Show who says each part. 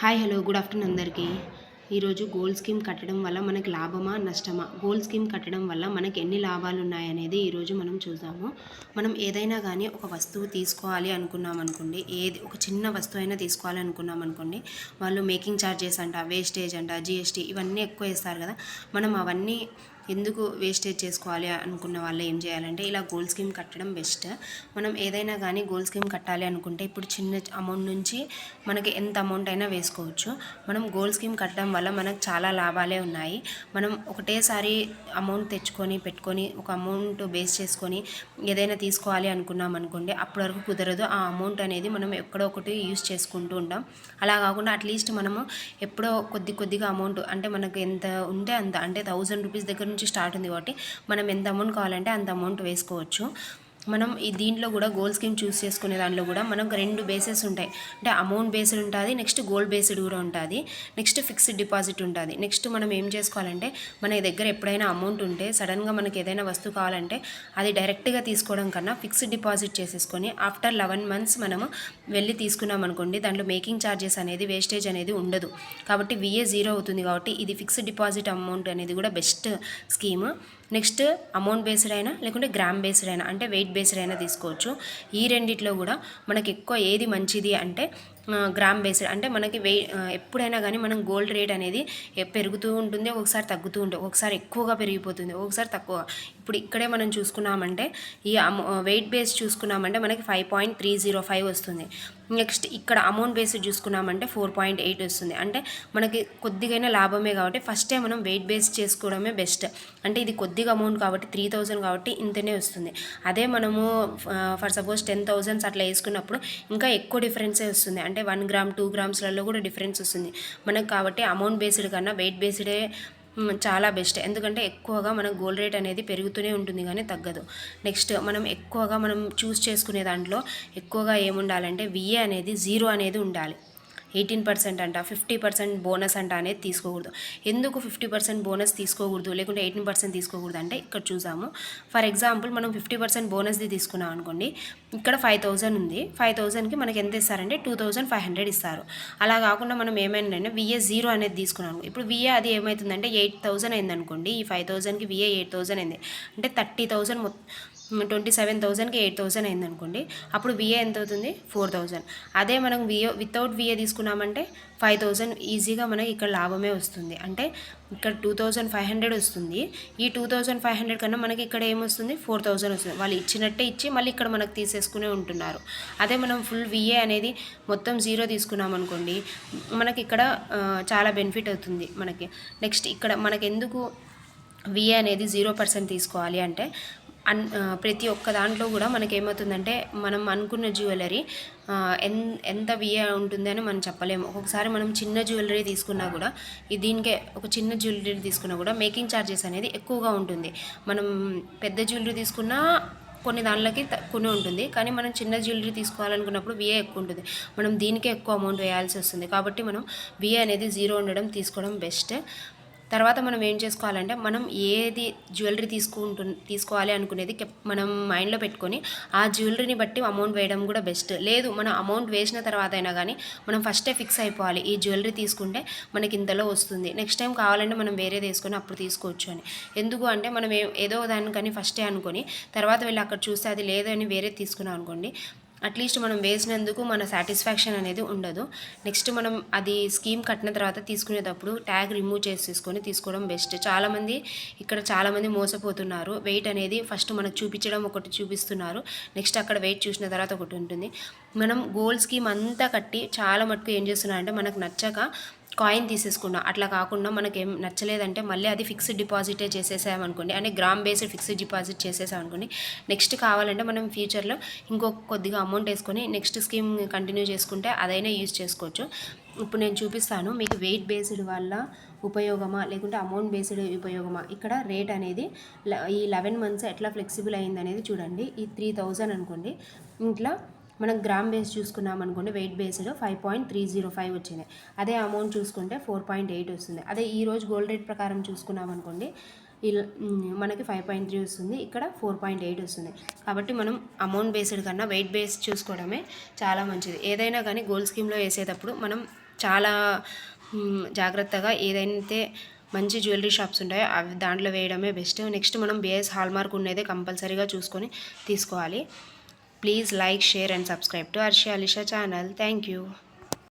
Speaker 1: Hi hello good afternoon అందరికీ. ఈరోజు gold scheme కట్టడం వల్ల మనకి లాభమా నష్టమా, గోల్డ్ స్కీమ్ కట్టడం వల్ల మనకి ఎన్ని లాభాలు ఉన్నాయనేది ఈరోజు మనం చూద్దాము. మనం ఏదైనా కానీ ఒక వస్తువు తీసుకోవాలి అనుకున్నాం అనుకోండి, ఒక చిన్న వస్తువు అయినా తీసుకోవాలి అనుకున్నాం అనుకోండి, వాళ్ళు మేకింగ్ ఛార్జెస్ అంట, వేస్టేజ్ అంట, జిఎస్టీ ఇవన్నీ ఎక్కువ వేస్తారు కదా. మనం అవన్నీ ఎందుకు వేస్టేజ్ చేసుకోవాలి అనుకున్న వాళ్ళు ఏం చేయాలంటే ఇలా గోల్డ్ స్కీమ్ కట్టడం బెస్ట్. మనం ఏదైనా కానీ గోల్డ్ స్కీమ్ కట్టాలి అనుకుంటే ఇప్పుడు చిన్న అమౌంట్ నుంచి మనకి ఎంత అమౌంట్ అయినా వేసుకోవచ్చు. మనం గోల్డ్ స్కీమ్ కట్టడం వల్ల మనకు చాలా లాభాలే ఉన్నాయి. మనం ఒకటేసారి అమౌంట్ తెచ్చుకొని పెట్టుకొని ఒక అమౌంట్ బేస్ చేసుకొని ఏదైనా తీసుకోవాలి అనుకున్నాం అనుకోండి, అప్పటి వరకు కుదరదు. ఆ అమౌంట్ అనేది మనం ఎక్కడో ఒకటి యూస్ చేసుకుంటూ ఉంటాం. అలా కాకుండా అట్లీస్ట్ మనము ఎప్పుడో కొద్దిగా అమౌంట్ అంటే మనకు ఎంత ఉంటే అంత, అంటే 1000 రూపీస్ దగ్గర నుంచి స్టార్ట్ ఉంది కాబట్టి మనం ఎంత అమౌంట్ కావాలంటే అంత అమౌంట్ వేసుకోవచ్చు. మనం ఈ దీంట్లో కూడా గోల్డ్ స్కీమ్ చూస్ చేసుకునే దాంట్లో కూడా మనకు 2 బేసెస్ ఉంటాయి. అంటే అమౌంట్ బేస్డ్ ఉంటుంది, నెక్స్ట్ గోల్డ్ బేస్డ్ కూడా ఉంటుంది, నెక్స్ట్ ఫిక్స్డ్ డిపాజిట్ ఉంటుంది. నెక్స్ట్ మనం ఏం చేసుకోవాలంటే మన దగ్గర ఎప్పుడైనా అమౌంట్ ఉంటే సడన్గా మనకి ఏదైనా వస్తువు కావాలంటే అది డైరెక్ట్గా తీసుకోవడం కన్నా ఫిక్స్డ్ డిపాజిట్ చేసేసుకొని ఆఫ్టర్ 11 months మనము వెళ్ళి తీసుకున్నాం అనుకోండి, దాంట్లో మేకింగ్ ఛార్జెస్ అనేది వేస్టేజ్ అనేది ఉండదు. కాబట్టి విఏ 0 అవుతుంది. కాబట్టి ఇది ఫిక్స్డ్ డిపాజిట్ అమౌంట్ అనేది కూడా best scheme. Next amount based అయినా లేకుంటే గ్రామ్ బేస్డ్ అయినా అంటే వెయిట్ బేస్డ్ అయినా తీసుకోవచ్చు. ఈ రెండిట్లో కూడా మనకి ఎక్కువ ఏది మంచిది అంటే గ్రామ్ బేస్డ్. అంటే మనకి ఎప్పుడైనా కానీ మనం గోల్డ్ రేట్ అనేది పెరుగుతూ ఉంటుంది, ఒకసారి తగ్గుతూ ఉంటుంది, ఒకసారి ఎక్కువగా పెరిగిపోతుంది, ఒకసారి తక్కువ. ఇప్పుడు ఇక్కడే మనం చూసుకున్నామంటే ఈ వెయిట్ బేస్ చూసుకున్నామంటే మనకి 5.305 వస్తుంది. నెక్స్ట్ ఇక్కడ అమౌంట్ బేస్డ్ చూసుకున్నామంటే 4.8 వస్తుంది. అంటే మనకి కొద్దిగైనా లాభమే కాబట్టి ఫస్టే మనం వెయిట్ బేస్ చేసుకోవడమే బెస్ట్. అంటే ఇది కొద్దిగా అమౌంట్ కాబట్టి 3000 కాబట్టి ఇంతనే వస్తుంది. అదే మనము ఫర్ సపోజ్ 10,000 అట్లా వేసుకున్నప్పుడు ఇంకా ఎక్కువ డిఫరెన్సే వస్తుంది. అంటే 1 గ్రామ్ 2 గ్రామ్స్లలో కూడా డిఫరెన్స్ వస్తుంది మనకు. కాబట్టి అమౌంట్ బేస్డ్ కన్నా వెయిట్ బేస్డే చాలా బెస్ట్. ఎందుకంటే ఎక్కువగా మనకు గోల్డ్ రేట్ అనేది పెరుగుతూనే ఉంటుంది కానీ తగ్గదు. నెక్స్ట్ మనం చూస్ చేసుకునే దాంట్లో ఎక్కువగా ఏముండాలంటే విఏ అనేది 0 అనేది ఉండాలి. 18% అంట, 50% బోనస్ అంట అనేది తీసుకోకూడదు. ఎందుకు 50% బోనస్ తీసుకోకూడదు లేకుంటే 18% తీసుకోకూడదు అంటే ఇక్కడ చూసాము. ఫర్ ఎగ్జాంపుల్ మనం 50% బోనస్ది తీసుకున్నాం అనుకోండి, ఇక్కడ 5000 ఉంది, 5000కి మనకి ఎంత ఇస్తారంటే 2500 ఇస్తారు. అలా కాకుండా మనం ఏమైందంటే విఏ 0 అనేది తీసుకున్నాము. ఇప్పుడు విఏ అది ఏమవుతుందంటే 8000 అయింది అనుకోండి, ఈ 5000కి విఏ 8000 అయింది అంటే 30,000 27,000కి 8,000 అయింది అనుకోండి, అప్పుడు విఏ ఎంత అవుతుంది 4,000. అదే మనం వితౌట్ విఏ తీసుకున్నామంటే 5,000 ఈజీగా మనకి ఇక్కడ లాభమే వస్తుంది. అంటే ఇక్కడ 2,500 వస్తుంది, ఈ 2,500 కన్నా మనకి ఇక్కడ ఏమొస్తుంది 4,000 వస్తుంది. వాళ్ళు ఇచ్చినట్టే ఇచ్చి మళ్ళీ ఇక్కడ మనకు తీసేసుకునే ఉంటున్నారు. అదే మనం ఫుల్ విఏ అనేది మొత్తం 0 తీసుకున్నాం అనుకోండి, మనకి ఇక్కడ చాలా బెనిఫిట్ అవుతుంది మనకి. నెక్స్ట్ ఇక్కడ మనకి ఎందుకు విఏ అనేది 0% తీసుకోవాలి అంటే ప్రతి ఒక్క దాంట్లో కూడా మనకి ఏమవుతుందంటే మనం అనుకున్న జ్యువెలరీ ఎంత విఏ ఉంటుంది అని మనం చెప్పలేము. ఒక్కొక్కసారి మనం చిన్న జ్యువెలరీ తీసుకున్నా కూడా, దీనికే ఒక చిన్న జ్యువెలరీ తీసుకున్నా కూడా మేకింగ్ ఛార్జెస్ అనేది ఎక్కువగా ఉంటుంది. మనం పెద్ద జ్యువెలరీ తీసుకున్నా కొన్ని దానిలోకి కొన్ని ఉంటుంది, కానీ మనం చిన్న జ్యువెలరీ తీసుకోవాలనుకున్నప్పుడు విఏ ఎక్కువ ఉంటుంది, మనం దీనికే ఎక్కువ అమౌంట్ వేయాల్సి వస్తుంది. కాబట్టి మనం విఏ అనేది 0 ఉండడం తీసుకోవడం బెస్ట్. తర్వాత మనం ఏం చేసుకోవాలంటే మనం ఏది జ్యువెలరీ తీసుకోవాలి అనుకునేది మనం మైండ్లో పెట్టుకొని ఆ జ్యువెలరీని బట్టి అమౌంట్ వేయడం కూడా బెస్ట్. లేదు మనం అమౌంట్ వేసిన తర్వాత అయినా కానీ మనం ఫస్టే ఫిక్స్ అయిపోవాలి, ఈ జ్యువెలరీ తీసుకుంటే మనకి ఇంతలో వస్తుంది, నెక్స్ట్ టైం కావాలంటే మనం వేరే తీసుకొని అప్పుడు తీసుకోవచ్చు అని. ఎందుకు అంటే మనం ఏదో దానికని ఫస్టే అనుకొని తర్వాత వెళ్ళి అక్కడ చూస్తే అది లేదని వేరే తీసుకున్నాం అనుకోండి, అట్లీస్ట్ మనం వేసినందుకు మన సాటిస్ఫాక్షన్ అనేది ఉండదు. నెక్స్ట్ మనం అది స్కీమ్ కట్టిన తర్వాత తీసుకునేటప్పుడు ట్యాగ్ రిమూవ్ చేసేసుకొని తీసుకోవడం బెస్ట్. చాలామంది మోసపోతున్నారు. వెయిట్ అనేది ఫస్ట్ మనకు చూపించడం ఒకటి చూపిస్తున్నారు, నెక్స్ట్ అక్కడ వెయిట్ చూసిన తర్వాత ఒకటి ఉంటుంది. మనం గోల్డ్ స్కీమ్ అంతా కట్టి చాలా మటుకు ఏం చేస్తున్నారంటే మనకు నచ్చక కాయిన్ తీసేసుకున్నాం. అట్లా కాకుండా మనకేం నచ్చలేదంటే మళ్ళీ అది ఫిక్స్డ్ డిపాజిటే చేసేసామనుకోండి, అంటే గ్రామ్ బేస్డ్ ఫిక్స్డ్ డిపాజిట్ చేసేసామనుకోండి, నెక్స్ట్ కావాలంటే మనం ఫ్యూచర్లో కొద్దిగా అమౌంట్ వేసుకొని నెక్స్ట్ స్కీమ్ కంటిన్యూ చేసుకుంటే అదైనా యూజ్ చేసుకోవచ్చు. ఇప్పుడు నేను చూపిస్తాను మీకు వెయిట్ బేస్డ్ వల్ల ఉపయోగమా లేకుంటే అమౌంట్ బేస్డ్ ఉపయోగమా. ఇక్కడ రేట్ అనేది ఈ 11 months ఎట్లా ఫ్లెక్సిబుల్ అయింది అనేది చూడండి. ఈ 3,000 అనుకోండి, ఇంట్లో మనం గ్రామ్ బేస్ చూసుకున్నాం అనుకోండి, వెయిట్ బేస్డ్ 5.305 వచ్చింది. అదే అమౌంట్ చూసుకుంటే 4.8 వస్తుంది. అదే ఈరోజు గోల్డ్ రేట్ ప్రకారం చూసుకున్నాం అనుకోండి, మనకి 5.3 వస్తుంది, ఇక్కడ 4.8 వస్తుంది. కాబట్టి మనం అమౌంట్ బేస్డ్ కన్నా వెయిట్ బేస్ చూసుకోవడమే చాలా మంచిది. ఏదైనా కానీ గోల్డ్ స్కీమ్లో వేసేటప్పుడు మనం చాలా జాగ్రత్తగా ఏదైతే మంచి జ్యువెలరీ షాప్స్ ఉంటాయో అవి దాంట్లో వేయడమే బెస్ట్. నెక్స్ట్ మనం బిఐఎస్ హాల్మార్క్ ఉన్నదే కంపల్సరీగా చూసుకొని తీసుకోవాలి. Please like, share and subscribe to Arshi Alisha channel. Thank you.